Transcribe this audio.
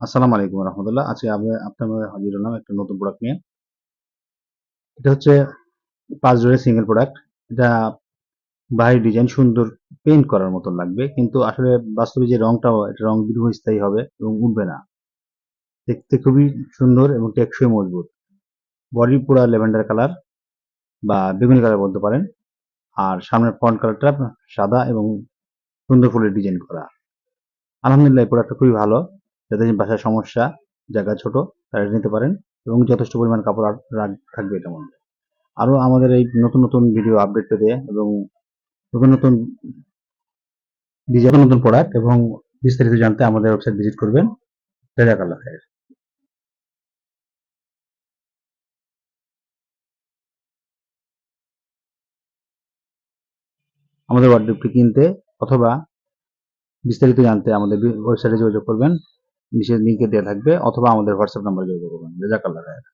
আসসালামু আলাইকুম রহমতুল্লাহ। আজকে আমি আপনার মাঝে হাজির হলাম একটা নতুন প্রোডাক্ট নিয়ে। এটা হচ্ছে 5 ডোরের সিঙ্গেল প্রোডাক্ট। এটা বাহির ডিজাইন সুন্দর, পেইন্ট করার মতন লাগবে, কিন্তু আসলে বাস্তবে যে রংটাও, এটা রং দীর্ঘস্থায়ী হবে এবং উঠবে না। দেখতে খুবই সুন্দর এবং টেকসই মজবুত। বডি পুরা ল্যাভেন্ডার কালার বা বেগুনি কালার বলতে পারেন। আর সামনের ফ্রন্ট কালারটা সাদা এবং সুন্দর ফুলের ডিজাইন করা। আলহামদুলিল্লাহ, এই প্রোডাক্টটা খুবই ভালো। যাদের বাসায় সমস্যা, জায়গা ছোট, তারা এটা নিতে পারেন এবং যথেষ্ট পরিমাণ কাপড় থাকবে এটার মধ্যে। আরো আমাদের এই নতুন নতুন ভিডিও আপডেট পেতে এবং নতুন নতুন ডিজাইন, নতুন প্রোডাক্ট এবং বিস্তারিত জানতে আমাদের ওয়েবসাইট ভিজিট করবেন। জাজাকাল্লাহ খাইর। আমাদের ওয়ার্ডরোবটি কিনতে অথবা বিস্তারিত জানতে আমাদের ওয়েবসাইটে যোগাযোগ করবেন। নিচে লিঙ্কে দেওয়া থাকবে, অথবা আমাদের হোয়াটসঅ্যাপ নাম্বারে যোগাযোগ করবেন। জাজাকাল্লাহ খাইর।